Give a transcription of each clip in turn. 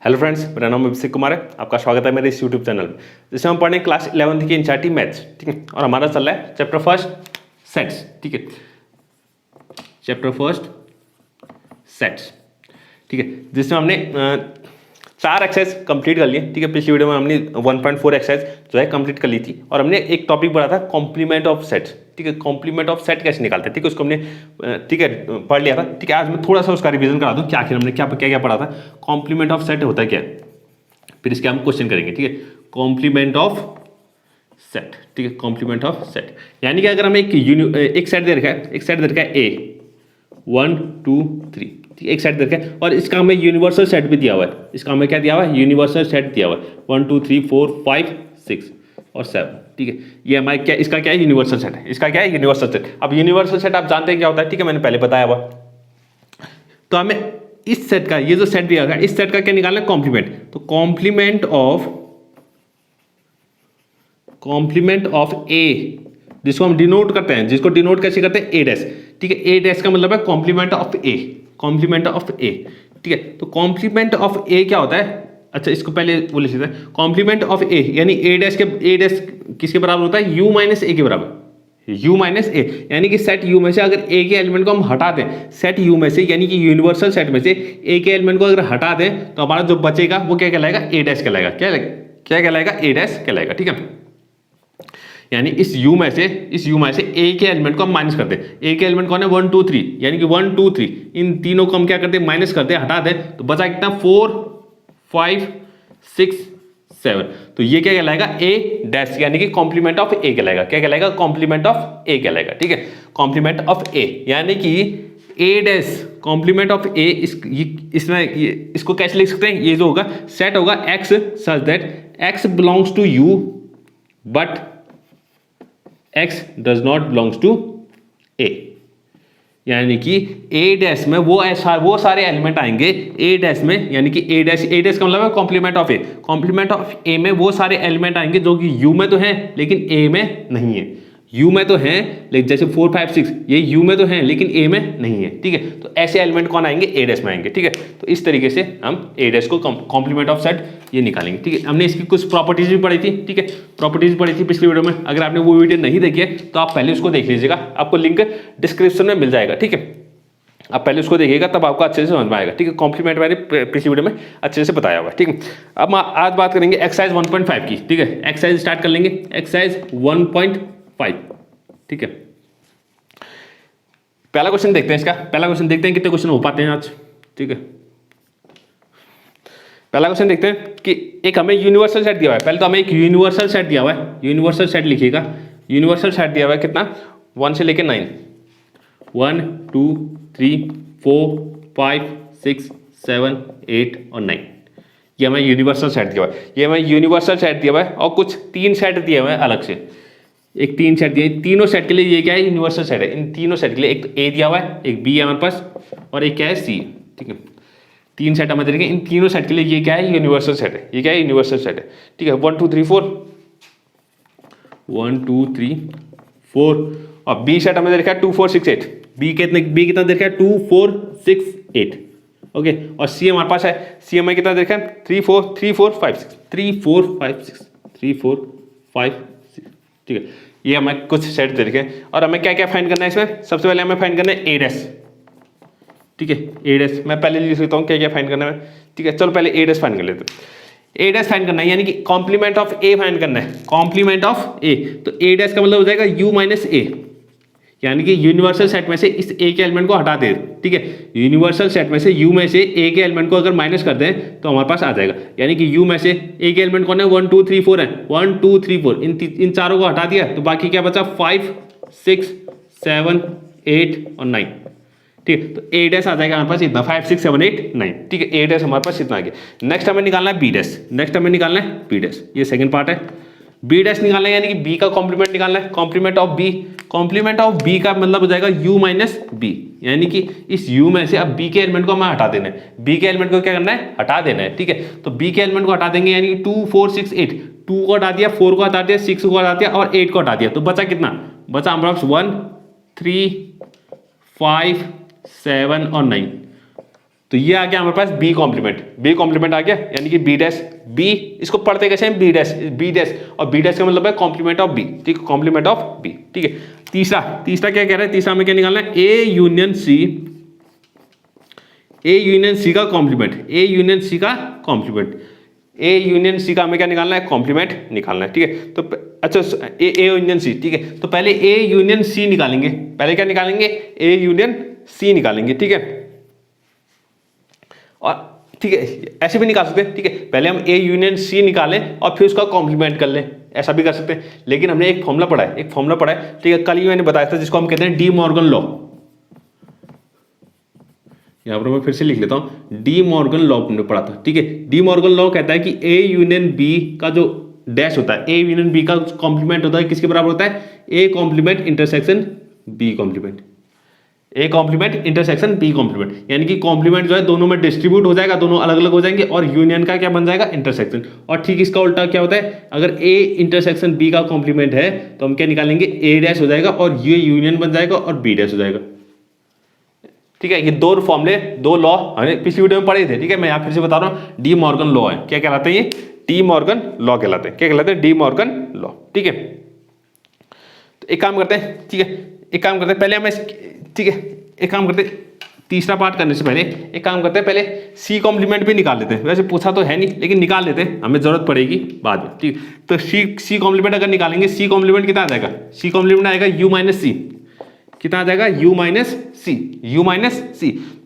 Hello friends, मेरा नाम अभिषेक कुमार है। आपका स्वागत है मेरे इस यूट्यूब चैनल में, जिसमें हम पढ़ें क्लास 11th की एनसीईआरटी मैथ्स। ठीक है, और हमारा चल रहा है चैप्टर फर्स्ट सेट्स। ठीक है, चैप्टर फर्स्ट सेट्स। ठीक है, जिसमें हमने 4 एक्सरसाइज कंप्लीट कर लिए। ठीक है, पिछली वीडियो में हमने 1.4 एक्सरसाइज जो है कंप्लीट कर ली थी, और हमने एक टॉपिक पढ़ा था कॉम्प्लीमेंट ऑफ सेट्स। ठीक है, कॉम्प्लीमेंट ऑफ सेट कैसे निकालते हैं, ठीक है, उसको हमने ठीक है पढ़ लिया था। ठीक है, आज मैं थोड़ा सा उसका रिवीजन करा दूं कि आखिर हमने क्या क्या पढ़ा था। कॉम्प्लीमेंट ऑफ सेट होता है क्या, फिर इसके हम क्वेश्चन करेंगे। ठीक है, कॉम्प्लीमेंट ऑफ सेट। ठीक है, कॉम्प्लीमेंट ऑफ सेट यानी कि अगर हमें एक सेट दे रखा है, एक सेट दे रखा है ए 1 2 3, एक सेट दे रखा है, और इसका हमें यूनिवर्सल सेट भी दिया हुआ है। इसका हमें क्या दिया हुआ है, यूनिवर्सल सेट दिया हुआ है 1 2 3 4 5 6 और 7। ठीक है, ये हमारे क्या, इसका क्या है, यूनिवर्सल सेट है। इसका क्या है, यूनिवर्सल सेट। अब यूनिवर्सल सेट आप जानते हैं क्या होता है। ठीक है, मैंने पहले बताया हुआ। तो हमें इस सेट का, ये जो सेट दिया गया, इस सेट का क्या निकालना है, कॉम्प्लीमेंट। तो कॉम्प्लीमेंट ऑफ ए, जिसको हम डिनोट करते हैं, जिसको डिनोट कैसे करते हैं, ए डैश। ठीक है, ए डैश का मतलब है complement of A, complement of A. ठीक है, तो कॉम्प्लीमेंट ऑफ ए क्या होता है, अच्छा इसको पहले वो लिख लेते हैं। कॉम्प्लीमेंट ऑफ ए यानी ए डैश किसके बराबर होता है, u माइनस ए के बराबर, u माइनस ए। यानी कि सेट u में से अगर a के एलिमेंट को हम हटा दें, सेट u में से यानी कि यूनिवर्सल सेट में से a के एलिमेंट को अगर हटा दें, तो हमारा जो बचेगा वो क्या कहलाएगा, a डैश कहलाएगा। क्या कहलाएगा, a डैश कहलाएगा। ठीक है, यानी इस u में से a के एलिमेंट को हम माइनस करते हैं। a के एलिमेंट कौन है, 1 2 3, यानी कि 1 2 3, इन तीनों को हम क्या करते हैं, माइनस करते हैं, हटा दें, तो बचा कितना, 4 5 6 7। तो ये क्या कहलाएगा, a डैश, यानी कि कॉम्प्लीमेंट ऑफ a कहलाएगा। क्या कहलाएगा, कॉम्प्लीमेंट ऑफ a कहलाएगा। ठीक है, कॉम्प्लीमेंट ऑफ a यानी कि a dash complement of a। इसमें इसको कैसे लिख सकते हैं, ये जो होगा सेट होगा x such that x belongs to u but x does not belongs to a। यानी कि a डैश में वो सारे एलिमेंट आएंगे a डैश में, यानी कि a डैश का मतलब है complement of a। Complement of a में वो सारे एलिमेंट आएंगे जो कि u में तो हैं लेकिन a में नहीं है। u में तो हैं लेकिन जैसे 4 5 6 ये u में तो हैं लेकिन a में नहीं है। ठीक है, तो ऐसे एलिमेंट कौन आएंगे, a डैश में आएंगे। ठीक है, तो इस तरीके से हम a डैश को कॉम्प्लीमेंट ऑफ सेट ये निकालेंगे। ठीक है, हमने इसकी कुछ प्रॉपर्टीज भी पढ़ी थी। ठीक है, प्रॉपर्टीज पढ़ी थी पिछली वीडियो में। अगर आपने वो वीडियो नहीं देखी है तो आप पहले उसको देख लीजिएगा, आपको लिंक डिस्क्रिप्शन में मिल जाएगा। ठीक है, आप पहले उसको देखिएगा तब आपको अच्छे से समझ में आएगा। ठीक है, कॉम्प्लीमेंट मैंने पिछली वीडियो में अच्छे से बताया हुआ है। ठीक है, अब आज बात करेंगे एक्सरसाइज 1.5 की। ठीक है, एक्सरसाइज स्टार्ट कर लेंगे, एक्सरसाइज 1.5। ठीक है, पहला क्वेश्चन देखते हैं। इसका पहला क्वेश्चन देखते हैं कितने क्वेश्चन हो पाते हैं आज। ठीक है, पहला क्वेश्चन देखते हैं कि एक हमें यूनिवर्सल सेट दिया हुआ है। पहले तो हमें एक यूनिवर्सल सेट दिया हुआ है, यूनिवर्सल सेट लिखिएगा। यूनिवर्सल सेट दिया हुआ है कितना, 1 से लेकर 9, 1 2 3 4 5 6 7 8 और 9। ये हमें यूनिवर्सल सेट दिया हुआ है, ये हमें यूनिवर्सल सेट दिया हुआ है। और कुछ 3 सेट दिए हुए हैं अलग से, एक 3 सेट दिए। तीनों सेट के लिए ये क्या है, यूनिवर्सल सेट है। इन तीनों सेट के लिए एक तो A दिया हुआ है, एक B है हमारे पास, और एक क्या है, C। ठीक है, 3 सेट हमें देंगे। इन तीनों सेट के लिए ये क्या है, यूनिवर्सल सेट है। ये क्या है, यूनिवर्सल सेट है। ठीक है, 1 2 3 4, 1 2 3 4, और B सेट हमें दे रखा है 2 4 6 8। B कितना दे रखा है, 2 4 6 8। ओके, और C हमारे पास है, C हमें कितना दे रखा है, 3 4 5 6 3 4 5 6 3 4 5 6। ठीक है, ये हमें कुछ सेट दे रखे हैं, और हमें क्या क्या फाइंड करना है इसमें। सबसे पहले हमें फाइंड करना है A डैश। ठीक है, A डैश मैं पहले लिख सकता हूँ क्या क्या फाइंड करना है। ठीक है, चलो पहले A डैश फाइंड कर लेते हैं। A डैश फाइंड करना है यानी कि कॉम्प्लीमेंट ऑफ A फाइंड करना है, कॉम्प्लीमेंट ऑफ A। तो A डैश का मतलब हो जाएगा u माइनस a, यानी कि यूनिवर्सल सेट में से इस A के एलिमेंट को हटा दे। ठीक है, यूनिवर्सल सेट में से u में से A के एलिमेंट को अगर माइनस कर दें तो हमारे पास आ जाएगा। यानी कि u में से A के एलिमेंट कौन है, 1 2 3 4 है, 1 2 3 4, इन चारों को हटा दिया तो बाकी क्या बचा, 5 6 7 8 और 9। ठीक है, तो A डैश आ जाएगा हमारे पास इतना, 5 6 7 8 9। ठीक है, A डैश हमारे पास इतना आ गया। नेक्स्ट हमें निकालना है B डैश, नेक्स्ट हमें निकालना है B डैश, ये सेकंड पार्ट है। B डैश निकालना है यानी कि B का कॉम्प्लीमेंट निकालना है, complement of B। Complement of B का मतलब हो जाएगा u माइनस b, यानी कि इस u में से अब B के एलिमेंट को हमें हटा देना है। B के एलिमेंट को क्या करना है, हटा देना है। ठीक है, तो B के एलिमेंट को हटा देंगे यानी कि 2 4 6 8, 2 को हटा दिया, 4 को हटा दिया, 6 को हटा दिया और 8 को हटा दिया। तो बचा कितना, बचा हमारे पास 1 3 5 7 और 9। तो तो ये आ गया हमारे पास बी कॉम्प्लीमेंट आ गया, यानी कि बी डैश बी, इसको पढ़ते कैसे हैं, बी डैश और बी डैश का मतलब है कॉम्प्लीमेंट ऑफ बी, ठीक है, कॉम्प्लीमेंट ऑफ बी, ठीक है। तीसरा क्या कह रहा है, तीसरा हमें क्या निकालना है, ए यूनियन सी का कॉम्प्लीमेंट, ए यूनियन सी का हमें क्या निकालना है, कॉम्प्लीमेंट निकालना है, ठीक है। तो अच्छा ए यूनियन सी, ठीक है, तो पहले ए यूनियन सी निकालेंगे, पहले क्या निकालेंगे, ए यूनियन सी निकालेंगे, ठीक है। और ठीक है ऐसे भी निकाल सकते हैं, ठीक है, पहले हम ए यूनियन सी निकालें और फिर उसका कॉम्प्लीमेंट कर लें, ऐसा भी कर सकते हैं। लेकिन हमने एक फॉर्मूला पढ़ा है, ठीक है, कल ही मैंने बताया था, जिसको हम कहते हैं डी मॉर्गन लॉ। यहां पर मैं फिर से लिख लेता हूं, डी मॉर्गन लॉ हमने पढ़ा था, ठीक है। डी मॉर्गन लॉ कहता है कि ए यूनियन बी का जो डैश होता है, ए यूनियन बी का कॉम्प्लीमेंट होता है, किसके बराबर होता है, A complement intersection B complement, A complement intersection B complement, यानी कि कॉम्प्लीमेंट जो है दोनों में डिस्ट्रीब्यूट हो जाएगा, दोनों अलग अलग हो जाएंगे, और यूनियन का क्या बन जाएगा, इंटरसेक्शन। और ठीक इसका उल्टा क्या होता है, अगर ए इंटरसेक्शन बी का कॉम्प्लीमेंट है तो हम क्या निकालेंगे, ए डैश हो जाएगा और ये यूनियन बन जाएगा और बी डैश हो जाएगा, ठीक है। ये दो फॉर्मूले, दो लॉ हमने पिछली वीडियो में पढ़े थे, ठीक है, मैं यहाँ फिर से बता रहा हूँ, डी मॉर्गन लॉ है, क्या कहलाते हैं ये, डी मॉर्गन लॉ कहलाते हैं, क्या कहलाते हैं, डी मॉर्गन लॉ, ठीक है। तो एक काम करते हैं, ठीक है, पहले हमें, ठीक है, एक काम करते हैं, तीसरा पार्ट करने से पहले एक काम करते हैं, पहले सी कॉम्प्लीमेंट भी निकाल लेते हैं, वैसे पूछा तो है नहीं लेकिन निकाल लेते हैं, हमें जरूरत पड़ेगी बाद में, ठीक। तो सी कॉम्प्लीमेंट अगर निकालेंगे, सी कॉम्प्लीमेंट कितना आ जाएगा, सी कॉम्प्लीमेंट आएगा यू माइनस सी, कितना आ जाएगा, यू माइनस सी,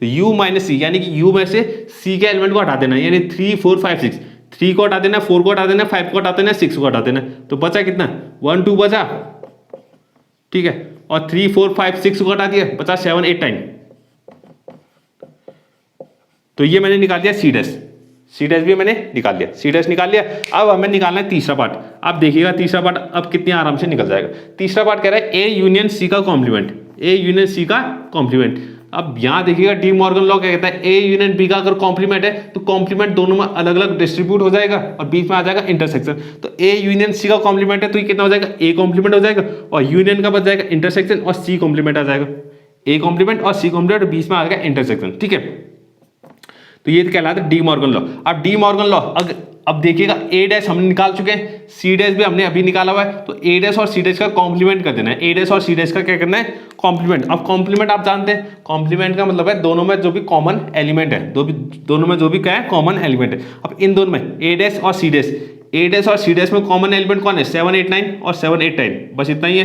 तो यू माइनस सी यानी कि यू में से सी के एलिमेंट को हटा देना, यानी 3 4 5 6, 3 को हटा देना, 4 को हटा देना, 5 को हटा देना, 6 को हटा देना, तो बचा कितना, 1 2 बचा, ठीक है, और 3 4 5 6 को हटा दिया, बचा 7 8 9, तो ये मैंने निकाल दिया सी डैश भी मैंने निकाल लिया, सी डैश निकाल लिया। अब हमें निकालना है तीसरा पार्ट, आप देखिएगा तीसरा पार्ट अब कितने आराम से निकल जाएगा। तीसरा पार्ट कह रहा है ए यूनियन सी का कॉम्प्लीमेंट, ए यूनियन सी का कॉम्प्लीमेंट। अब यहां देखिएगा डी मॉर्गन लॉ क्या कहता है, ए यूनियन बी का अगर कॉम्प्लीमेंट है तो कॉम्प्लीमेंट दोनों में अलग अलग डिस्ट्रीब्यूट हो जाएगा और बीच में आ जाएगा इंटरसेक्शन। तो ए यूनियन सी का कॉम्प्लीमेंट है तो ये कितना हो जाएगा, ए कॉम्प्लीमेंट हो जाएगा और यूनियन का बच जाएगा इंटरसेक्शन और सी कॉम्प्लीमेंट आ जाएगा, ए कॉम्प्लीमेंट और सी कॉम्प्लीमेंट बीच में आ जाएगा इंटरसेक्शन, ठीक है। तो ये कहलाता है डी मॉर्गन लॉ। अब डी मॉर्गन लॉ अब देखिएगा ए डैश हमने निकाल चुके हैं, सी डैश भी हमने अभी निकाला हुआ है, तो ए डैश और सी डैश का कॉम्प्लीमेंट कर देना है, ए डैश और सी डैश का क्या करना है, कॉम्प्लीमेंट। अब कॉम्प्लीमेंट आप जानते हैं, कॉम्प्लीमेंट का मतलब है दोनों में जो भी कॉमन एलिमेंट है, दोनों में जो भी क्या है कॉमन एलिमेंट है। अब इन दोनों में ए डैश और सी डैश में कॉमन एलिमेंट कौन है, 7 8 9 और 7 8 9, बस इतना ही है।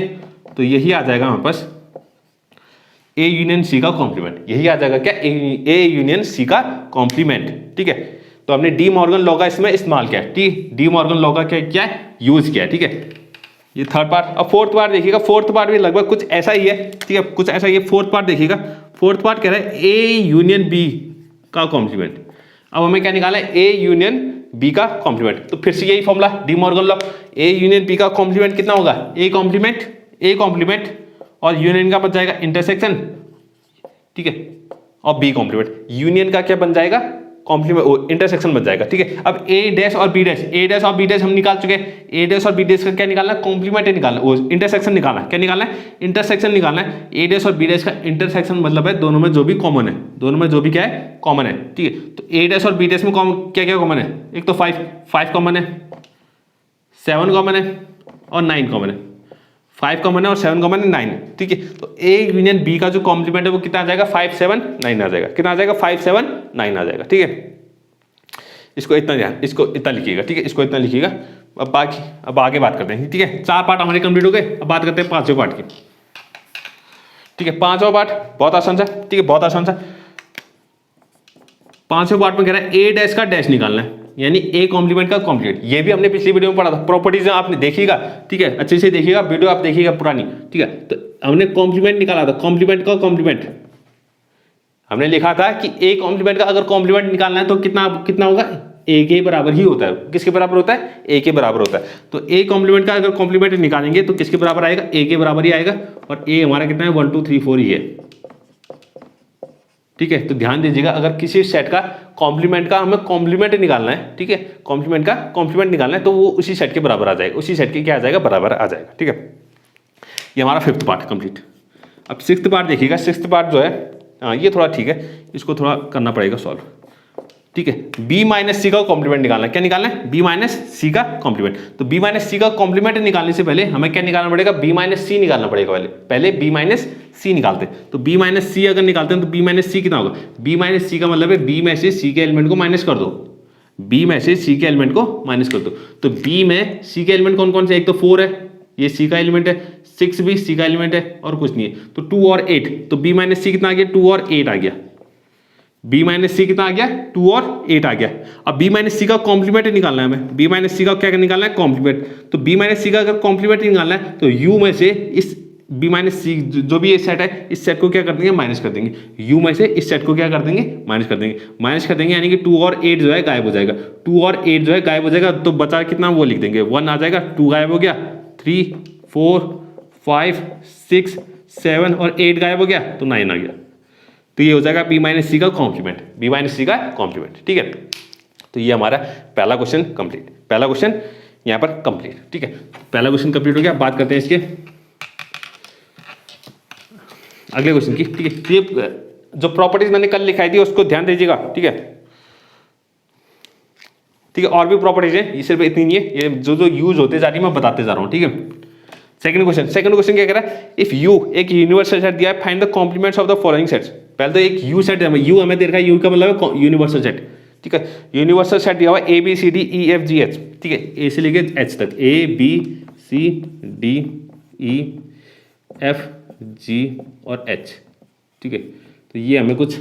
तो यही आ जाएगा हमारे पास ए यूनियन सी का कॉम्प्लीमेंट, यही आ जाएगा क्या, ए यूनियन सी का कॉम्प्लीमेंट, ठीक है। तो हमने डी मॉर्गन लॉ का इसमें इस्तेमाल किया, ठीक, डी मॉर्गन लॉ का क्या है, यूज किया, ठीक है। ये थर्ड पार्ट। अब फोर्थ पार्ट देखिएगा, फोर्थ पार्ट भी लगभग कुछ ऐसा ही है, ठीक है, कुछ ऐसा ही है। फोर्थ पार्ट देखिएगा, फोर्थ पार्ट कह रहा है ए यूनियन बी का कॉम्प्लीमेंट। अब हमें क्या निकाला है, ए यूनियन बी का कॉम्प्लीमेंट। तो फिर से यही formula De Morgan law, A union B का कॉम्प्लीमेंट कितना होगा, ए कॉम्प्लीमेंट और यूनियन का बच जाएगा इंटरसेक्शन, ठीक है, और बी कॉम्प्लीमेंट। यूनियन का क्या बन जाएगा, कॉम्प्लीमेंट, इंटरसेक्शन बन जाएगा, ठीक है। अब ए डैश और बी डैश हम निकाल चुके हैं। ए डैश और बी डैश का क्या निकालना है, कॉम्प्लीमेंट निकालना, वो इंटरसेक्शन निकालना है, क्या निकालना है, इंटरसेक्शन निकालना है। ए डैश और बी डैश का इंटरसेक्शन मतलब है दोनों में जो भी कॉमन है, दोनों में जो भी क्या है कॉमन है, ठीक है। तो ए डैश और बी डैश में क्या क्या कॉमन है, एक तो 5 कॉमन है, 7 कॉमन है और 9 कॉमन है, 5 कॉमन है और 7 कॉमन है, 9, ठीक है। तो ए यूनियन बी का जो कॉम्प्लीमेंट है वो कितना आ जाएगा, 5 7 9 आ जाएगा, कितना आ जाएगा, 5 7 9 आ जाएगा, ठीक है। इसको इतना लिखिएगा, ठीक है, इसको इतना लिखिएगा। अब आगे बात करते हैं, ठीक है। 4 पार्ट हमारे कंप्लीट हो गए, अब बात करते हैं 5वें पार्ट की, ठीक है। 5वां पार्ट बहुत आसान सा, ठीक है, बहुत आसान सा। 5वें पार्ट में कह रहा है ए डैश का डैश निकालना है, यानी ए कॉम्प्लीमेंट का कॉम्प्लीमेंट। ये भी हमने पिछली वीडियो में पढ़ा था, प्रॉपर्टीज आपने देखिएगा, ठीक है, अच्छे से देखिएगा वीडियो, आप देखिएगा पुरानी, ठीक है। तो हमने कॉम्प्लीमेंट निकाला था, कॉम्प्लीमेंट का कॉम्प्लीमेंट हमने लिखा था कि ए कॉम्प्लीमेंट का अगर कॉम्प्लीमेंट निकालना है तो कितना होगा, ए के बराबर ही होता है। किसके बराबर होता है, ए के बराबर होता है। तो ए कॉम्प्लीमेंट का अगर कॉम्प्लीमेंट निकालेंगे तो किसके बराबर आएगा, ए के बराबर ही आएगा, और ए हमारा कितना है, 1 2 3 4 ही है, ठीक है। तो ध्यान दीजिएगा, अगर किसी सेट का कॉम्प्लीमेंट का हमें कॉम्प्लीमेंट निकालना है, ठीक है, कॉम्प्लीमेंट का कॉम्प्लीमेंट निकालना है तो वो उसी सेट के बराबर आ जाएगा, उसी सेट के क्या आ जाएगा, बराबर आ जाएगा, ठीक है। ये हमारा 5th पार्ट कंप्लीट। अब 6th पार्ट देखिएगा, 6th पार्ट जो है हाँ ये थोड़ा ठीक है, इसको थोड़ा करना पड़ेगा सॉल्व, ठीक है। बी माइनस सी का कॉम्प्लीमेंट निकालना है, क्या निकालना है, बी माइनस सी का कॉम्प्लीमेंट। तो बी माइनस सी का कॉम्प्लीमेंट निकालने से पहले हमें क्या निकालना पड़ेगा, बी माइनस सी निकालना पड़ेगा पहले बी माइनस सी निकालते हैं। तो बी माइनस सी अगर निकालते हैं तो बी माइनस सी कितना होगा, बी माइनस सी का मतलब है बी में से सी के एलिमेंट को माइनस कर दो, बी में से सी के एलिमेंट को माइनस कर दो। तो बी में सी के एलिमेंट कौन कौन से, एक तो 4 है, ये सी का एलिमेंट है, 6 भी सी का एलिमेंट है और कुछ नहीं है, तो 2 और 8, तो बी माइनस सी कितना आ गया, 2 और 8 आ गया, बी माइनस सी कितना आ गया, 2 और 8 आ गया। अब बी माइनस सी का कॉम्प्लीमेंट निकालना है हमें, बी माइनस सी का क्या निकालना है, कॉम्प्लीमेंट। तो बी माइनस सी का अगर कॉम्प्लीमेंट निकालना है तो यू में से इस बी माइनस सी जो भी ये सेट है इस सेट को क्या कर देंगे, माइनस कर देंगे, यू में से इस सेट को क्या कर देंगे, माइनस कर देंगे, माइनस कर देंगे, यानी कि 2 और 8 जो है गायब हो जाएगा, 2 और 8 जो है गायब हो जाएगा, तो बचा कितना वो लिख देंगे 1 आ जाएगा, 2 गायब हो गया, 3 4 5 6 7 और 8 गायब हो गया, तो 9 आ गया। तो ये हो जाएगा बी माइनस सी का कॉम्प्लीमेंट, बी माइनस सी का कॉम्प्लीमेंट, ठीक है। तो ये हमारा पहला क्वेश्चन कंप्लीट, पहला क्वेश्चन यहाँ पर कंप्लीट, ठीक है। पहला क्वेश्चन कंप्लीट हो गया। बात करते हैं इसके अगले क्वेश्चन की, ठीक है। ये जो प्रॉपर्टीज मैंने कल लिखाई थी उसको ध्यान दीजिएगा, ठीक है, ठीक है। और भी प्रॉपर्टीज है, ये सिर्फ इतनी नहीं है, ये जो जो यूज होते जा रही है मैं बताते जा रहा हूँ, ठीक है। सेकंड क्वेश्चन क्या कह रहा है, इफ यू एक यूनिवर्सल सेट दिया है, find the complements of the following sets. पहले तो एक यू सेट है, यू हमें दे रखा है, यू का मतलब है यूनिवर्सल सेट, ठीक है। यूनिवर्सल सेट दिया हुआ है A B C D E F G H, ठीक है, ए से लेके एच तक, A B C D E F G और एच, ठीक है। तो ये हमें कुछ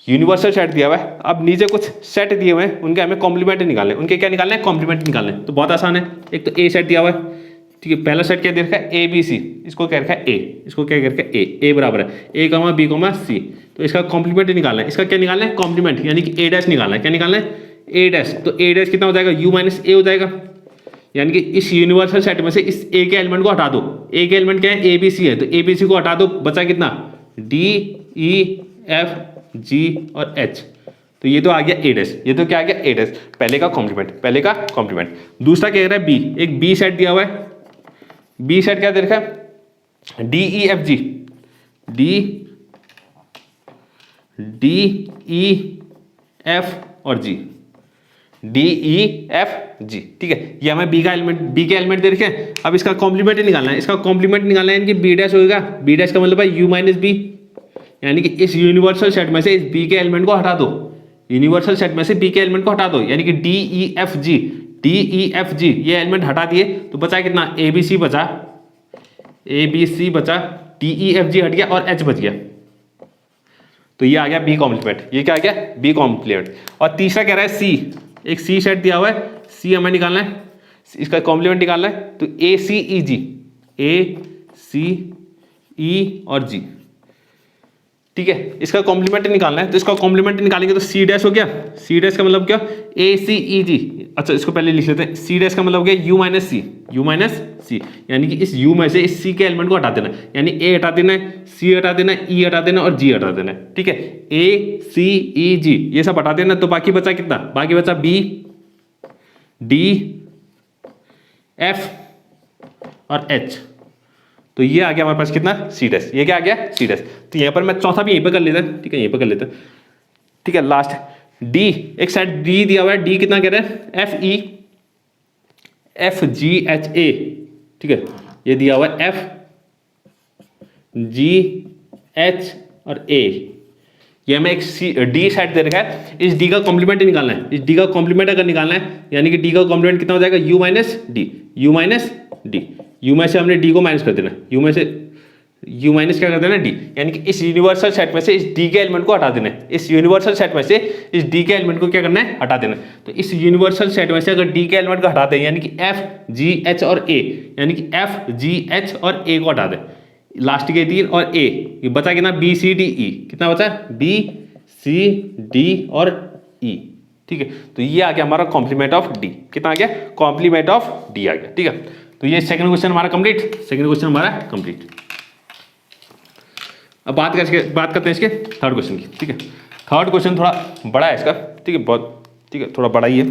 यूनिवर्सल सेट दिया हुआ है। अब नीचे कुछ सेट दिए हुए हैं, उनके हमें कॉम्प्लीमेंट निकालने हैं, उनके क्या निकालना है, कॉम्प्लीमेंट निकालने हैं। तो बहुत आसान है, एक तो ए सेट दिया हुआ है, ठीक है। पहला सेट क्या दे रखा है, ए बी सी, इसको क्या रखा है ए, इसको क्या रखा है ए बराबर है ए कमा बी कमा सी, तो इसका कॉम्प्लीमेंट निकालना है। इसका क्या निकालना है, कॉम्प्लीमेंट, यानी कि ए डैश निकालना है। क्या निकालना है, ए डैश। तो ए डैश कितना हो जाएगा, यू माइनस ए हो जाएगा, यानी कि इस यूनिवर्सल सेट में से इस ए के एलिमेंट को हटा दो। ए के एलिमेंट क्या है, ए बी सी है, तो ए बी सी को हटा दो, बचा कितना, डी ई एफ जी और एच, तो ये तो आ गया ए डैश, ये तो क्या आ गया ए डैश, पहले का कॉम्प्लीमेंट, पहले का कॉम्प्लीमेंट। दूसरा क्या कह रहा है, बी, एक बी सेट दिया हुआ है, बी सेट क्या दे रखा है, डी ई एफ जी, डी ई एफ और जी, डी ई एफ जी, ठीक है। ये हमें बी का एलिमेंट, बी के एलिमेंट दे रखे हैं। अब इसका कॉम्प्लीमेंट निकालना है, इसका कॉम्प्लीमेंट निकालना है, यानी कि बी डैश होगा, बी डैश का मतलब है यू माइनस बी, यानी कि इस यूनिवर्सल सेट में से इस बी के एलिमेंट को हटा दो, यूनिवर्सल सेट में से बी के एलिमेंट को हटा दो, यानी कि डी ई एफ जी, डी ई एफ जी ये एलिमेंट हटा दिए, तो बचा कितना, ए बी सी बचा, ए बी सी बचा, डी ई एफ जी हट गया और एच बच गया, तो ये आ गया बी कॉम्प्लीमेंट, ये क्या आ गया, बी कॉम्प्लीमेंट। और तीसरा कह रहा है सी, एक सी सेट दिया हुआ है, सी हमें निकालना है, इसका कॉम्प्लीमेंट निकालना है, तो ए सी ई जी, ए सी ई और जी, ठीक है। इसका कॉम्प्लीमेंट निकालना है, तो इसका कॉम्प्लीमेंट निकालेंगे तो सी डैश हो गया, सी डैश का मतलब क्या, ए सी ई जी, अच्छा इसको पहले लिख लेते हैं, सी डैश का मतलब हो गया U minus C, U minus C, यानी कि इस यू में से इस सी के एलिमेंट को हटा देना है, यानी ए हटा देना है, सी हटा देना है, ई हटा देना और जी हटा देना है, ठीक है। ए सी ई जी ये सब हटा देना, तो बाकी बचा कितना, बाकी बचा बी डी एफ और एच, तो ये आ गया हमारे पास कितना, सी डैश, ये क्या आ गया, सी डैश। तो यहाँ पर मैं चौथा भी यहीं पे कर लेता है, ठीक है, यहीं पे कर लेता है, ठीक है। लास्ट डी, एक साइड डी दिया हुआ है, डी कितना कह रहे हैं, F E F G H A, ठीक है, ये दिया हुआ है एफ जी एच और ए, ये हमें एक सी डी सेट दे रखा है, इस डी का कॉम्प्लीमेंट निकालना है, इस डी का कॉम्प्लीमेंट अगर निकालना है, यानी कि डी का कॉम्प्लीमेंट कितना हो जाएगा, you minus D, you minus D, you में से हमने डी को माइनस कर देना, यू में से यू माइनस क्या कर देना, डी, यानी कि इस यूनिवर्सल सेट में से इस डी के एलिमेंट को हटा देना है, इस यूनिवर्सल सेट में से इस डी के एलिमेंट को क्या करना है, हटा देना है। तो इस यूनिवर्सल सेट में से अगर डी के एलिमेंट को हटा दें, यानी कि एफ जी एच और ए, यानी कि एफ जी एच और ए को हटा दें, लास्ट के 3 और ए, ये बचा कितना, बी सी डी ई, कितना बचा, बी सी डी और ई, ठीक है। तो ये आ गया हमारा कॉम्प्लीमेंट ऑफ डी, कितना आ गया, कॉम्प्लीमेंट ऑफ डी आ गया, ठीक है। तो ये सेकंड क्वेश्चन हमारा कंप्लीट, सेकंड क्वेश्चन हमारा कंप्लीट। अब बात करते हैं इसके थर्ड क्वेश्चन की, ठीक है। थर्ड क्वेश्चन थोड़ा बड़ा है इसका, ठीक है, बहुत, ठीक है, थोड़ा बड़ा ही है।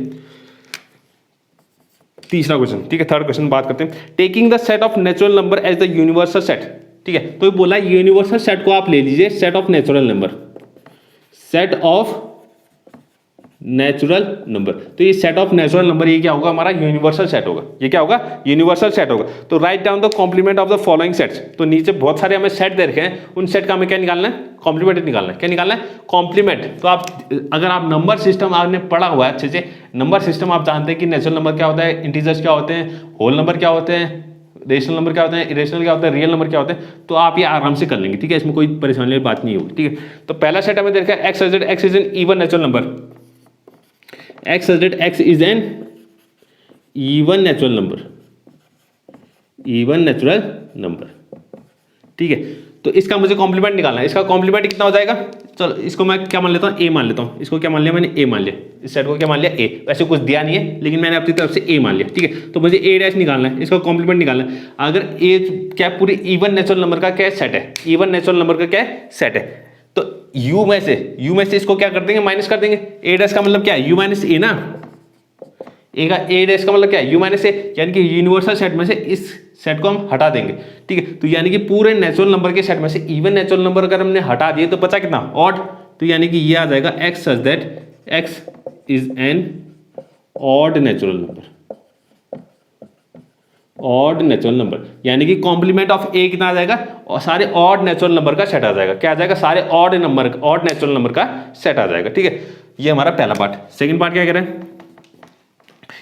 तीसरा क्वेश्चन, ठीक है, थर्ड क्वेश्चन बात करते हैं, taking the set of natural number as the universal set, ठीक है। तो बोला यूनिवर्सल सेट को आप ले लीजिए set of natural number, set of natural number. तो ये सेट ऑफ नेचुरल नंबर ये क्या होगा हमारा यूनिवर्सल सेट होगा, ये क्या होगा यूनिवर्सल सेट होगा। तो write down the complement of the following sets. तो नीचे बहुत सारे हमें सेट दे रखे हैं, उन सेट का हमें क्या निकालना है, कॉम्प्लीमेंट निकालना है। क्या निकालना है, कॉम्प्लीमेंट। तो आप अगर आप नंबर सिस्टम आपने पढ़ा हुआ है अच्छे से, नंबर सिस्टम आप जानते हैं कि नेचुरल नंबर क्या होता है, इंटीजर्स क्या होते हैं, होल नंबर क्या होते हैं, रेशनल नंबर क्या होते हैं, इरेशनल क्या होता है, रियल नंबर क्या होते हैं, तो आप ये आराम से कर लेंगे, ठीक है। इसमें कोई परेशानी वाली बात नहीं होगी, ठीक है। तो पहला सेट हमें देखा है x is an even natural number, x such that x is an even natural number, even natural number, ठीक है। तो इसका मुझे कॉम्प्लीमेंट निकालना है। इसका कॉम्प्लीमेंट कितना हो जाएगा, चलो इसको मैं क्या मान लेता हूँ, a मान लेता हूँ। इसको क्या मान लिया मैंने, a मान लिया। इस सेट को क्या मान लिया, a। वैसे कुछ दिया नहीं है लेकिन मैंने अपनी तरफ से a मान लिया, ठीक है। तो मुझे a डैश निकालना है, इसका कॉम्प्लीमेंट निकालना है। अगर a क्या पूरे इवन नेचुरल नंबर का क्या सेट है, इवन नेचुरल नंबर का क्या सेट है, तो u में से इसको क्या कर देंगे, माइनस कर देंगे। a डैश का मतलब क्या है, u माइनस a ना, a का a डैश का मतलब क्या है, u माइनस a, यानी कि यूनिवर्सल सेट में से इस सेट को हम हटा देंगे, ठीक है। तो यानी कि पूरे नेचुरल नंबर के सेट में से इवन नेचुरल नंबर अगर हमने हटा दिए तो बचा कितना, ऑड। तो यानी कि ये आ जाएगा x such that x is an odd natural number, odd natural number. यानी कि कॉम्प्लीमेंट ऑफ a कितना आ जाएगा, और सारे ऑड नेचुरल नंबर का सेट आ जाएगा। क्या आ जाएगा, सारे ऑड नेचुरल नंबर का सेट आ जाएगा, ठीक है। ये हमारा पहला पार्ट। सेकंड पार्ट क्या कह रहे हैं,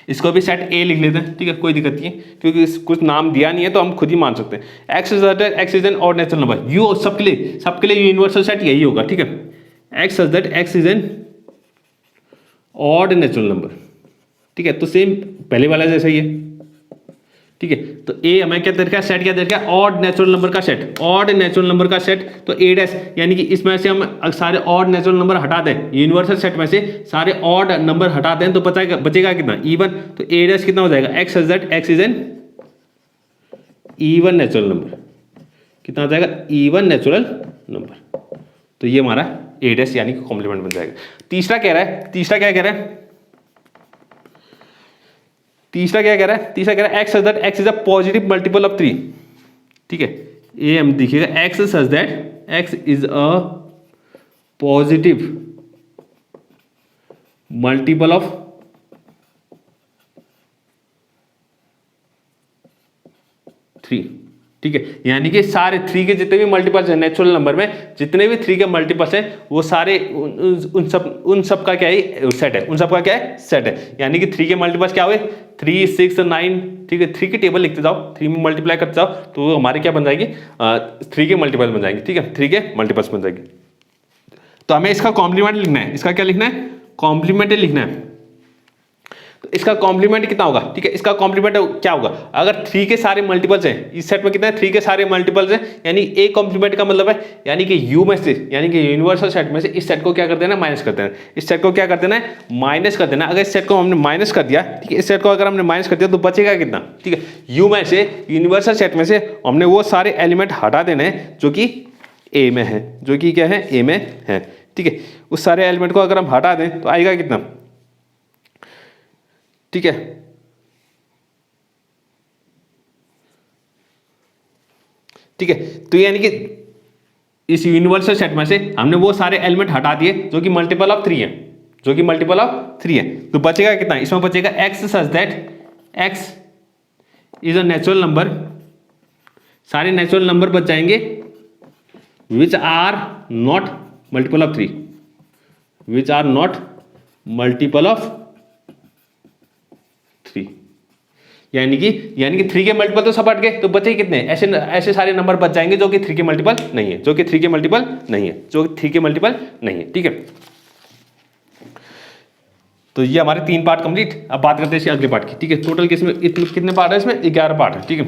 इसको भी सेट a लिख लेते हैं, ठीक है, कोई दिक्कत नहीं है, क्योंकि कुछ नाम दिया नहीं है तो हम खुद ही मान सकते हैं। x is an odd natural number, you सबके लिए यूनिवर्सल सेट यही होगा, ठीक है। x is an odd natural number, ठीक है। तो सेम पहले वाला जैसा ही है, ठीक है। तो a हमें क्या दे रखा है, सेट क्या दे रखा है, ऑड नेचुरल नंबर का सेट, ऑड नेचुरल नंबर का सेट। तो a डैश यानी कि इसमें से हम सारे ऑड नेचुरल नंबर हटा दें, यूनिवर्सल सेट में से सारे ऑड नंबर हटा दें तो बचेगा कितना, इवन। तो a डैश कितना हो जाएगा, x such that x is an even natural number, कितना हो जाएगा, इवन नेचुरल नंबर। तो ये हमारा a डैश यानी कि कॉम्प्लीमेंट बन जाएगा। तीसरा क्या कह रहा है, तीसरा क्या कह रहा है, x such that x is a positive multiple of 3, ठीक है। ये हम देखिएगा x such that x is a positive multiple of 3, ठीक है। यानी कि सारे 3 के जितने भी मल्टीपल्स हैं नेचुरल नंबर में, जितने भी 3 के मल्टीपल्स हैं वो सारे उन सब का क्या है, सेट है, उन सब का क्या है, सेट है। यानी कि 3 के मल्टीपल्स क्या हुए, 3, 6, 9, ठीक है। 3 की टेबल लिखते जाओ, 3 में मल्टीप्लाई करते जाओ तो हमारे क्या बन जाएगी, 3 के मल्टीपल्स बन जाएंगे, ठीक है, 3 के मल्टीपल्स बन जाएंगे। तो हमें इसका कॉम्प्लीमेंट लिखना है, इसका क्या लिखना है, कॉम्प्लीमेंट लिखना है। तो इसका कॉम्प्लीमेंट कितना होगा, ठीक है। इसका कॉम्प्लीमेंट क्या होगा, अगर 3 के सारे मल्टीपल्स हैं इस सेट में, कितना है, 3 के सारे मल्टीपल्स हैं, यानी a कॉम्प्लीमेंट का मतलब है, यानी कि u में से, यानी कि यूनिवर्सल सेट में से इस सेट को क्या कर देना, माइनस कर देना। इस सेट को क्या कर देना है, माइनस कर देना। अगर इस सेट को हमने माइनस कर दिया, ठीक है, इस सेट को अगर हमने माइनस कर दिया तो बचेगा कितना, ठीक है। u में से, यूनिवर्सल सेट में से हमने वो सारे एलिमेंट हटा देने हैं जो कि a में है, जो कि क्या है, a में है, ठीक है। उस सारे एलिमेंट को अगर हम हटा दें तो आएगा कितना, ठीक है। ठीक है, तो यानी कि इस यूनिवर्सल सेट में से हमने वो सारे एलिमेंट हटा दिए जो कि मल्टीपल ऑफ 3 है, जो कि मल्टीपल ऑफ 3 है। तो बचेगा कितना, इसमें बचेगा x such that x is a natural number, सारे नेचुरल नंबर बच जाएंगे which are not multiple of 3, which are not multiple of 3। यानी कि 3 के मल्टीपल तो सब हट गए, तो बचे कितने, ऐसे सारे नंबर बच जाएंगे जो कि 3 के मल्टीपल नहीं है, जो कि 3 के मल्टीपल नहीं है, जो 3 के मल्टीपल नहीं है, ठीक है। तो ये हमारे 3 पार्ट कंप्लीट। अब बात करते हैं इसके अगले पार्ट की, ठीक है। टोटल कितने पार्ट है इसमें, 11 पार्ट है, ठीक है।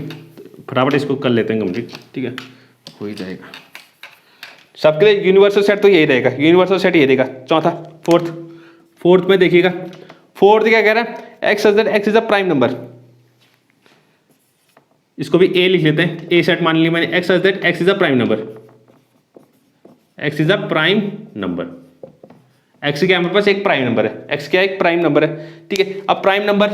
फटाफट इसको कर लेते हैं कंप्लीट, ठीक है, हो ही जाएगा। सबके लिए यूनिवर्सल सेट तो यही रहेगा, यूनिवर्सल सेट यही रहेगा। चौथा, फोर्थ में देखिएगा, फोर्थ क्या कह रहा है, x such that x is a prime number. इसको भी a लिख लेते हैं, a सेट मान लिया मैंने, x such that x is a prime number, x is a prime number. x क्या हमारे पास एक प्राइम नंबर है, x क्या एक प्राइम नंबर है, ठीक है। अब प्राइम नंबर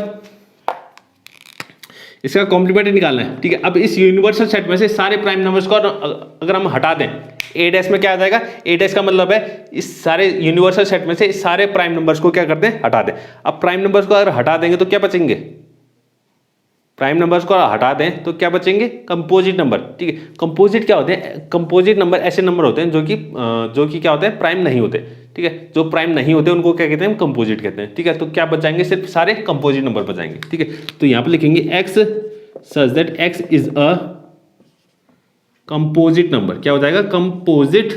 इसका कॉम्प्लीमेंट निकालना है, ठीक है। अब इस यूनिवर्सल सेट में से सारे प्राइम नंबर्स को अगर हम हटा दें, ए डैश में क्या आ जाएगा, ए डैश का मतलब है इस सारे यूनिवर्सल सेट में से इस सारे प्राइम नंबर्स को क्या करते हैं, हटा दें। अब प्राइम नंबर्स को अगर हटा देंगे तो क्या बचेंगे, प्राइम नंबर्स को हटा दें तो क्या बचेंगे, कंपोजिट नंबर, ठीक है। कंपोजिट क्या होते हैं, कंपोजिट नंबर ऐसे नंबर होते हैं जो कि क्या होते हैं, प्राइम नहीं होते, ठीक है। जो प्राइम नहीं होते उनको क्या कहते हैं, कंपोजिट कहते हैं, ठीक है। तो क्या बचाएंगे, सिर्फ सारे कंपोजिट नंबर बचाएंगे, ठीक है। तो यहाँ पे लिखेंगे x such that x is a composite number. क्या हो जाएगा, कंपोजिट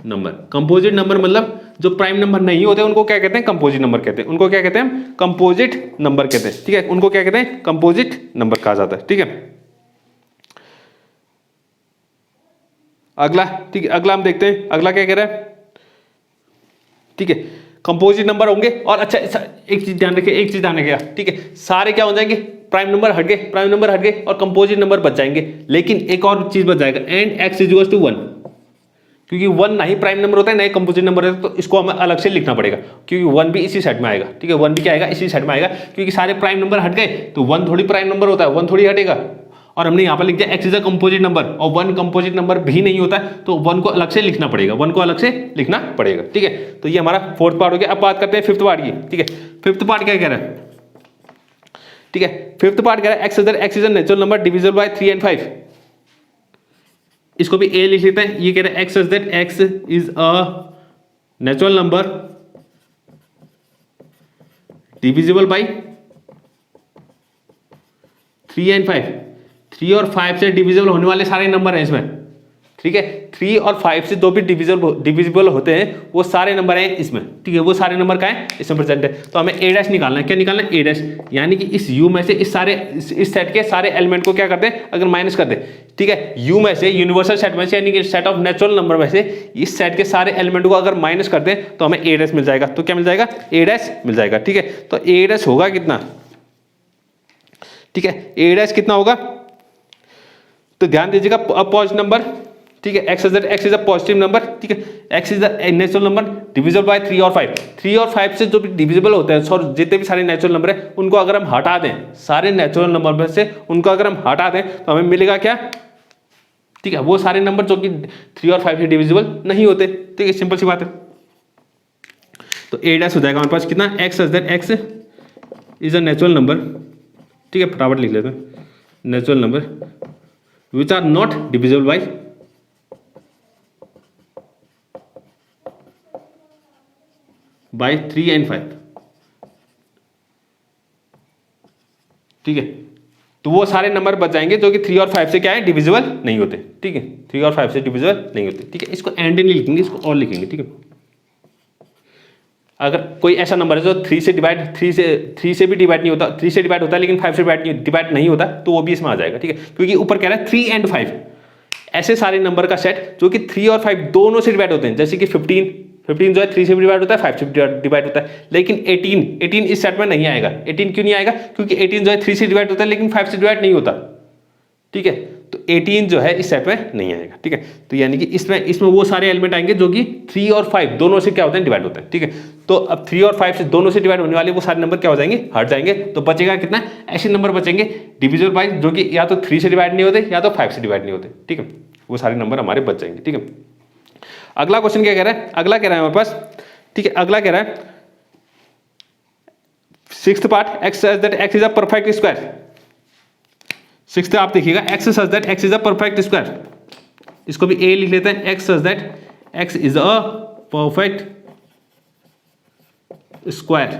नंबर। कंपोजिट नंबर मतलब जो प्राइम नंबर नहीं होते उनको क्या कहते हैं, कंपोजिट नंबर कहते हैं। उनको क्या कहते हैं, कंपोजिट नंबर कहते हैं, ठीक है। उनको क्या कहते हैं, कंपोजिट नंबर कहा जाता है, ठीक है। अगला, ठीक है, अगला हम देखते हैं, अगला क्या कह रहा है, ठीक है। कंपोजिट नंबर होंगे और अच्छा एक चीज ध्यान रखिए, एक चीज ध्यान रखिएगा, ठीक है। सारे क्या हो जाएंगे, प्राइम नंबर हट गए, प्राइम नंबर हट गए और कंपोजिट नंबर बच जाएंगे। लेकिन एक और चीज बच जाएगा, and x is equal to 1, क्योंकि 1 ना ही प्राइम नंबर होता है ना ही कंपोजिट नंबर है, तो इसको हमें अलग से लिखना पड़ेगा, क्योंकि 1 भी इसी सेट में आएगा, ठीक है। 1 भी क्या आएगा, इसी सेट में आएगा, क्योंकि सारे प्राइम नंबर हट गए तो 1 थोड़ी प्राइम नंबर होता है, 1 थोड़ी हटेगा। और हमने यहाँ पर लिख दिया x is a composite number और 1 कंपोजिट नंबर भी नहीं होता है, तो 1 को अलग से लिखना पड़ेगा, 1 को अलग से लिखना पड़ेगा, ठीक है। तो ये हमारा फोर्थ पार्ट हो गया। अब बात करते हैं फिफ्थ पार्ट की, ठीक है। फिफ्थ पार्ट क्या कह रहा है, ठीक है। फिफ्थ पार्ट कह रहा है x is a natural number divisible by 3 and 5। इसको भी a लिख लेते हैं। ये कह रहा है x such that x is a natural number divisible by 3 and 5। 3 और 5 से डिविजिबल होने वाले सारे नंबर हैं इसमें, ठीक है। 3 और 5 से जो भी डिविजिबल होते हैं वो सारे नंबर हैं इसमें, ठीक है। वो सारे नंबर का है इसमें प्रेजेंट है। तो हमें a डैश निकालना है। क्या निकालना है, a डैश, यानी कि इस u में से इस सेट के सारे एलिमेंट को क्या करते हैं, अगर माइनस कर दे, ठीक है। u में से, यूनिवर्सल सेट में से, यानी कि सेट ऑफ नेचुरल नंबर में से इस सेट के सारे एलिमेंट को अगर माइनस कर दें तो हमें a डैश मिल जाएगा। तो क्या मिल जाएगा, a डैश मिल जाएगा, ठीक है। तो a डैश होगा कितना, ठीक है। a डैश कितना होगा, तो ध्यान दीजिएगा, अब पॉजिटिव नंबर, ठीक है। x is a positive number, ठीक है। x is a natural number divisible by 3 और 5। 3 और 5 से जो भी डिविजिबल होते हैं, सॉरी जितने भी सारे नेचुरल नंबर है उनको अगर हम हटा दें, सारे नेचुरल नंबर में से उनको अगर हम हटा दें तो हमें मिलेगा क्या, ठीक है, वो सारे नंबर जो कि 3 और 5 से डिविजिबल नहीं होते, ठीक है। सिंपल सी बात है। तो a डैश हो जाएगा हमारे पास कितना, x such that x is a natural number, ठीक है। फटाफट लिख लेते हैं, natural number which are not divisible by 3 and 5, ठीक है। तो वो सारे नंबर बच जाएंगे जो कि 3 और 5 से क्या है, डिविजिबल नहीं होते, ठीक है। 3 और 5 से डिविजिबल नहीं होते, ठीक है। इसको एंड नहीं लिखेंगे, इसको और लिखेंगे, ठीक है। अगर कोई ऐसा नंबर है जो 3 से भी डिवाइड नहीं होता, 3 से डिवाइड होता है लेकिन 5 से डिवाइड नहीं होता, तो वो भी इसमें आ जाएगा, ठीक है। क्योंकि ऊपर कह रहा है 3 and 5, ऐसे सारे नंबर का सेट जो कि 3 और 5 दोनों से डिवाइड होते हैं। जैसे कि 15 जो है 3 से भी डिवाइड होता है, 5 से भी डिवाइड होता है। लेकिन 18 इस सेट में नहीं आएगा। 18 क्यों नहीं आएगा, क्योंकि 18 जो है 3 से डिवाइड होता है लेकिन 5 से डिवाइड नहीं होता, ठीक है। तो 18 जो है इस सेट में नहीं आएगा, ठीक है। तो यानी कि इसमें वो सारे एलिमेंट आएंगे जो कि 3 और 5 दोनों से क्या होते हैं, डिवाइड होते हैं, ठीक है। तो अब 3 और 5 से दोनों से डिवाइड होने वाले वो सारे नंबर क्या हो जाएंगे, हट जाएंगे। तो बचेगा कितना, ऐसे नंबर बचेंगे डिविजिबल बाय जो कि या तो 3 से डिवाइड नहीं होते या तो 5 से डिवाइड नहीं होते, ठीक है। वो सारे नंबर हमारे बच जाएंगे, ठीक है। अगला क्वेश्चन क्या कह रहा है, अगला कह रहा है हमारे पास, ठीक है। अगला कह रहा है sixth part, x such that x is a perfect square. Sixth आप देखिएगा, x such that x is a perfect square. इसको भी a लिख लेते हैं, x such that x is a perfect square.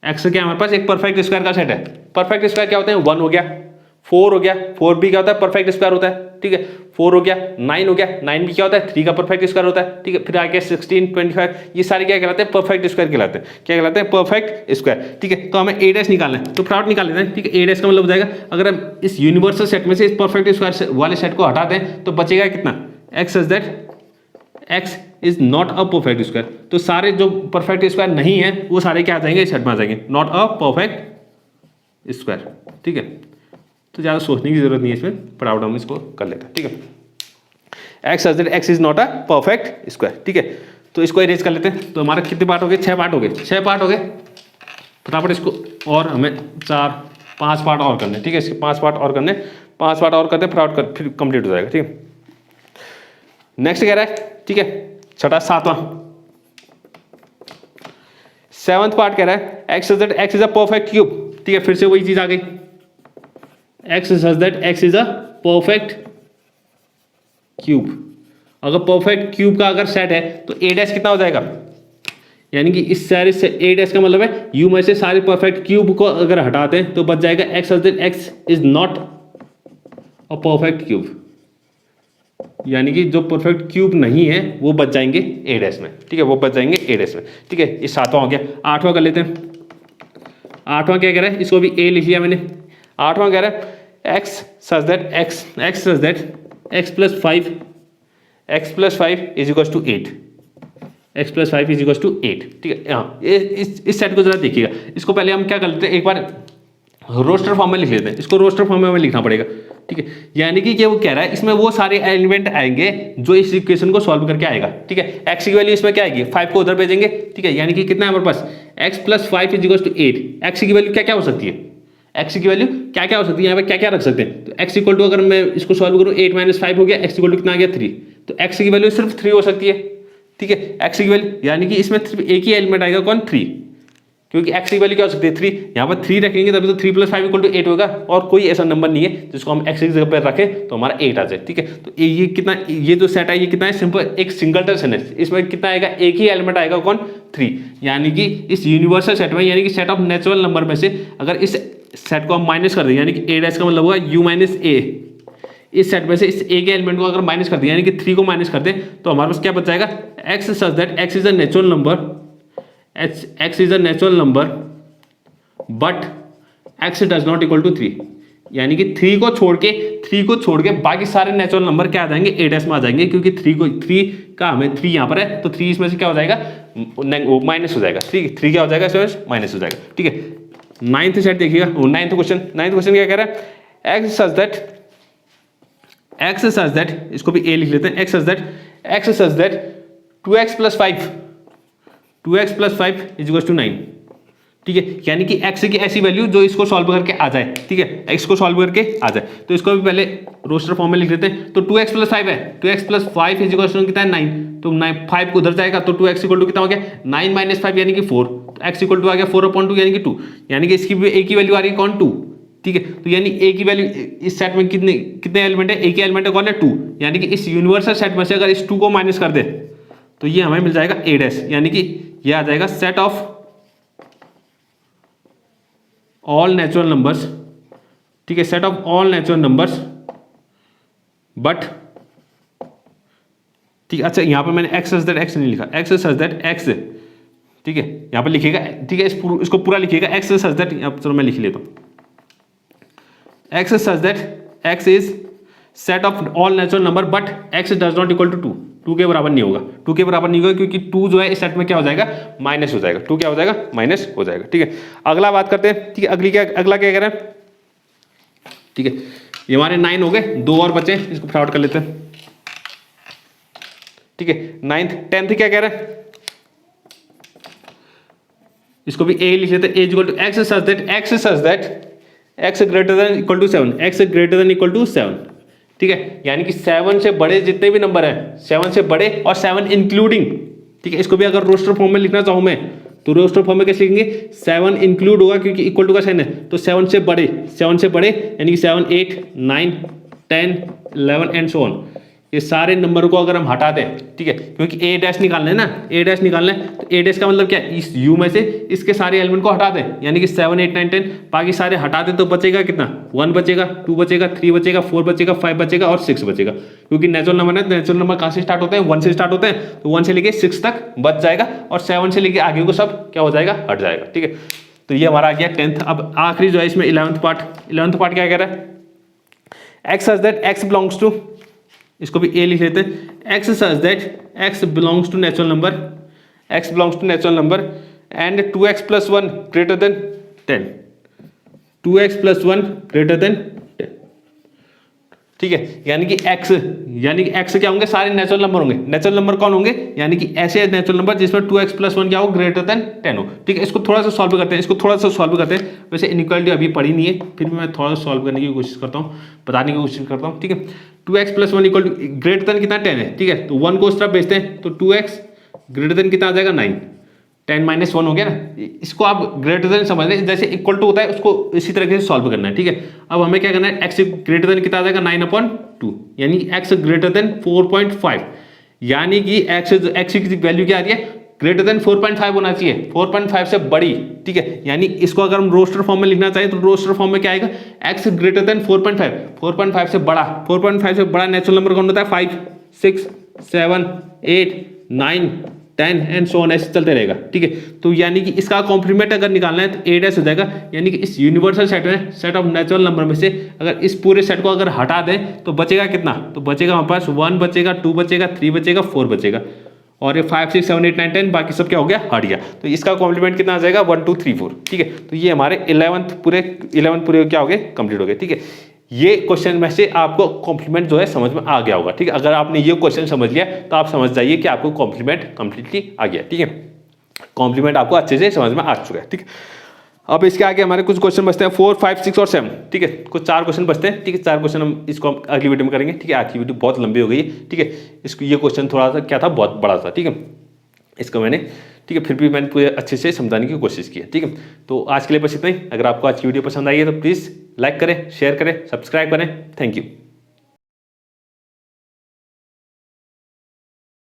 x क्या हमारे पास एक परफेक्ट स्क्वायर का सेट है। परफेक्ट स्क्वायर क्या होते हैं, 1 हो गया, 4 हो गया, 4 भी क्या होता है, परफेक्ट स्क्वायर होता है, ठीक है। 4 हो गया, 9 हो गया, 9 भी क्या होता है, 3 का परफेक्ट स्क्वायर होता है, ठीक है। फिर आगे 16, 25, ये सारे क्या कहलाते हैं, परफेक्ट स्क्वायर कहलाते हैं। क्या कहलाते हैं, परफेक्ट स्क्वायर, ठीक है। तो हमें a डैश निकालना है, तो फटाफट निकाल लेते हैं, ठीक है। a डैश का मतलब हो जाएगा, अगर हम इस यूनिवर्सल सेट में से इस परफेक्ट स्क्वायर वाले सेट को हटा दें तो बचेगा कितना, x such that x is not a perfect square. तो सारे जो परफेक्ट स्क्वायर नहीं है वो सारे क्या आ जाएंगे, इस सेट में आ जाएंगे, नॉट अ परफेक्ट स्क्वायर, ठीक है। तो ज़्यादा सोचने की जरूरत नहीं है इसमें, फटाफट हम इसको कर लेते हैं, ठीक है। x such that x is not a perfect square, ठीक है। तो इसको इरेज कर लेते हैं। तो हमारा कितने पार्ट हो गए, 6 पार्ट हो गए, 6 पार्ट हो गए। फटाफट इसको, और हमें 4 5 पार्ट और करने, ठीक है, इसके 5 पार्ट और करने, 5 पार्ट और करते फिर कंप्लीट हो जाएगा, ठीक है। नेक्स्ट कह रहा है, ठीक है, छठा 7वां 7th पार्ट कह रहा है x such that x is a perfect cube, ठीक है, फिर से वही चीज आ गई, x such that x is a perfect cube. अगर परफेक्ट क्यूब का अगर सेट है तो ए डैश कितना हो जाएगा, यानी कि इस सारे से ए डैश का मतलब है यू में से सारे परफेक्ट क्यूब को अगर हटाते हैं तो बच जाएगा x such that x is not a perfect cube, यानी कि जो परफेक्ट क्यूब नहीं है वो बच जाएंगे ए डैश में, ठीक है, वो बच जाएंगे ए डैश में, ठीक है। ये 7वां हो गया। 8वां कर लेते हैं। 8वां क्या कह रहा है, इसको भी ए लिख लिया मैंने। 8वां कह रहा है x such that x such that x plus 5 is equal to 8, x plus 5 is equal to 8, ठीक है। हाँ, इस सेट को जरा देखिएगा। इसको पहले हम क्या कर लेते हैं, एक बार रोस्टर फॉर्म में लिख लेते हैं। इसको रोस्टर फॉर्म में हमें लिखना पड़ेगा, ठीक है। यानी कि क्या वो कह रहा है, इसमें वो सारे एलिमेंट आएंगे जो इस इक्वेशन को सॉल्व करके आएगा, ठीक है। एक्स की वैल्यू इसमें क्या आएगी, 5 को उधर भेजेंगे, ठीक है। यानी कि कितना है हमारे पास, X plus 5 is equal to 8। X की वैल्यू क्या क्या हो सकती है, एक्स की वैल्यू क्या क्या हो सकती है, यहाँ पे क्या क्या रख सकते हैं। तो एक्स इक्वल टू अगर मैं इसको सॉल्व करूँ 8 - 5 हो गया, एक्स इक्वल टू कितना आ गया 3। तो एक्स की वैल्यू सिर्फ 3 हो सकती है, ठीक है। एक्स की वैल्यू यानी कि इसमें सिर्फ एक ही एलिमेंट आएगा, कौन, 3, क्योंकि एक्स की वैल्यू क्या हो सकती है 3। यहाँ पर 3 रखेंगे तभी तो 3 + 5 = 8 होगा, और कोई ऐसा नंबर नहीं है जिसको हम एक्स की जगह पर रखें तो हमारा 8 आ जाए, ठीक है। तो ये कितना, ये जो सेट है ये कितना है, सिंपल एक सिंगलटन सेट है। इसमें कितना आएगा, एक ही एलिमेंट आएगा, कौन, 3। यानी कि इस यूनिवर्सल सेट में, यानी कि सेट ऑफ नेचुरल नंबर में से अगर इस सेट को हम माइनस कर दें, यानी कि ए डैश का मतलब होगा u - a, इस सेट में से इस ए के एलिमेंट को अगर माइनस कर दें, यानी कि 3 को माइनस कर दें, तो हमारे पास क्या बच जाएगा, x such that x is a natural number, x is a natural number but x does not equal to 3। यानी कि 3 को छोड़ के बाकी सारे नेचुरल नंबर क्या आ जाएंगे, ए डैश में आ जाएंगे, क्योंकि 3 का हमें 3 यहाँ पर है, तो 3 इसमें से क्या हो जाएगा, माइनस हो जाएगा, ठीक है। 3 क्या हो जाएगा, इसमें माइनस हो जाएगा, ठीक है। 9th सेट देखिएगा, 9th क्वेश्चन क्या कह रहा है, एक्स सच दैट इसको भी ए लिख लेते हैं, x such that 2x + 5 is equal to 9, ठीक है। यानी कि x की ऐसी वैल्यू जो इसको सॉल्व करके आ जाए, ठीक है, x को सॉल्व करके आ जाए। तो इसको भी पहले रोस्टर फॉर्म में लिख लेते हैं। तो 2x + 5 है, 2x + 5 इज इक्वल टू कितना है, 9। तो 5 को उधर जाएगा तो 2x इक्वल टू कितना हो गया, 9 - 5 यानी कि 4। तो x इक्वल टू आ गया 4/2 यानी कि 2, यानी कि इसकी a की वैल्यू आ रही है, कौन, 2, ठीक है। तो यानी a की वैल्यू इस सेट में कितने एलिमेंट है, a के एलिमेंट है, कौन है, 2। यानी कि इस यूनिवर्सल सेट में से अगर इस 2 को माइनस कर दे तो ये हमें मिल जाएगा a डैश, यानी कि ये आ जाएगा set of all natural numbers, ठीक है, set of all natural numbers but, ठीक है। अच्छा, यहाँ पर मैंने एक्स सच दैट एक्स नहीं लिखा, एक्स सच दैट एक्स, ठीक है, यहाँ पर लिखिएगा, ठीक है, इसको पूरा लिखिएगा, एक्स सच दैट, चलो मैं लिख लेता हूँ, x such that x is set of all natural number but x does not equal to 2 के बराबर नहीं होगा, 2 के बराबर नहीं होगा, क्योंकि 2 जो है इस सेट में क्या हो जाएगा, माइनस हो जाएगा, 2 क्या हो जाएगा, माइनस हो जाएगा, ठीक है। अगला बात करते हैं, ठीक है, अगला क्या कह रहे हैं, ठीक है, ये हमारे 9 हो गए, 2 और बचे, इसको फटाफट कर लेते हैं, ठीक है। 9th 10th क्या कह रहे हैं, इसको भी a लिख लेते हैं, a equal to x such that x greater than equal to 7, x greater than equal to 7, ठीक है। यानी कि 7 से बड़े जितने भी नंबर हैं, 7 से बड़े और 7 इंक्लूडिंग, ठीक है। इसको भी अगर रोस्टर फॉर्म में लिखना चाहूँ मैं तो रोस्टर फॉर्म में कैसे लिखेंगे, 7 इंक्लूड होगा क्योंकि इक्वल टू का साइन है, तो 7 से बड़े यानी कि 7 8 9 10 11 एंड सो ऑन, ये सारे नंबर को अगर हम हटा दें, ठीक है, क्योंकि ए डैश निकालना है ना, ए डैश निकालना है, तो ए डैश का मतलब क्या है, इस यू में से इसके सारे एलिमेंट को हटा दें, यानी कि 7 8 9 10 बाकी सारे हटा दें तो बचेगा कितना, 1 बचेगा, 2 बचेगा, 3 बचेगा, 4 बचेगा, 5 बचेगा और 6 बचेगा, क्योंकि नेचुरल नंबर है, नेचुरल नंबर कहाँ से स्टार्ट होते हैं, 1 से स्टार्ट होते हैं, तो 1 से लेके 6 तक बच जाएगा और 7 से लेके आगे को सब क्या हो जाएगा, हट जाएगा, ठीक है। तो ये हमारा आ गया 10th। अब आखिरी जो है इसमें 11th पार्ट क्या कह रहा है, x such that x belongs to, इसको भी a लिख लेते हैं, x such that x belongs to natural number and 2x + 1 greater than 10, 2x + 1 greater than 10, ठीक है, यानी कि x क्या होंगे, सारे नेचुरल नंबर होंगे। नेचुरल नंबर कौन होंगे, यानी कि ऐसे नेचुरल नंबर जिसमें 2x + 1 क्या हो, ग्रेटर देन 10 हो। ठीक है, इसको थोड़ा सा सॉल्व करते हैं, वैसे इनइक्वालिटी अभी पढ़ी नहीं है, फिर भी मैं थोड़ा सा सॉल्व करने की कोशिश करता हूँ, बताने की कोशिश करता हूँ। ठीक है, 2x + 1 = ग्रेटर देन कितना, 10 है। ठीक है, तो 1 को उस तरफ भेजते हैं, तो 2x ग्रेटर देन कितना आ जाएगा, 9। 10 - 1 हो गया ना, इसको आप ग्रेटर देन समझ लें, जैसे इक्वल टू होता है उसको इसी तरीके से सॉल्व करना है। ठीक है, अब हमें क्या करना है, x ग्रेटर देन कितना आ जाएगा, 9/2, यानी x ग्रेटर देन 4.5, यानी कि x की वैल्यू क्या आ रही है, ग्रेटर देन 4.5 होना चाहिए, 4.5 से बड़ी। ठीक है, यानी इसको अगर हम रोस्टर फॉर्म में लिखना चाहिए तो रोस्टर फॉर्म में क्या आएगा, x ग्रेटर देन 4.5 से बड़ा, 4.5 से बड़ा नेचुरल नंबर कौन होता है, 5, 6, 7, 8, 9, 10 एंड सो ऑन, ऐसे चलते रहेगा। ठीक है, तो यानी कि इसका कॉम्प्लीमेंट अगर निकालना है तो a' हो जाएगा, यानी कि इस यूनिवर्सल सेट में, सेट ऑफ नेचुरल नंबर में से अगर इस पूरे सेट को अगर हटा दें तो बचेगा कितना, तो बचेगा हमारे पास 1 बचेगा, 2 बचेगा, 3 बचेगा, 4 बचेगा, और ये 5, 6, 7, 8, 9, 10 बाकी सब क्या हो गया, हट गया। तो इसका कॉम्प्लीमेंट कितना आ जाएगा, 1, 2, 3, 4। ठीक है, तो ये हमारे 11 पूरे क्या हो गए, कंप्लीट हो गए। ठीक है, ये क्वेश्चन में से आपको कॉम्प्लीमेंट जो है समझ में आ गया होगा। ठीक है, अगर आपने ये क्वेश्चन समझ लिया तो आप समझ जाइए कि आपको कॉम्प्लीमेंट कंप्लीटली आ गया। ठीक है, कॉम्प्लीमेंट आपको अच्छे से समझ में आ चुका है। ठीक है, अब इसके आगे हमारे कुछ क्वेश्चन बचते हैं, 4, 5, 6 और 7। ठीक है, कुछ 4 क्वेश्चन बचते हैं। ठीक है, 4 क्वेश्चन हम इसको अगली वीडियो में करेंगे। ठीक है, आज की वीडियो बहुत लंबी हो गई है। ठीक है, इसको ये क्वेश्चन थोड़ा सा क्या था, बहुत बड़ा था। ठीक है, इसको मैंने, ठीक है, फिर भी मैंने पूरे अच्छे से समझाने की कोशिश की है। ठीक है, तो आज के लिए बस इतना ही। अगर आपको आज की वीडियो पसंद आई है तो प्लीज़ लाइक करें, शेयर करें, सब्सक्राइब करें। Thank you.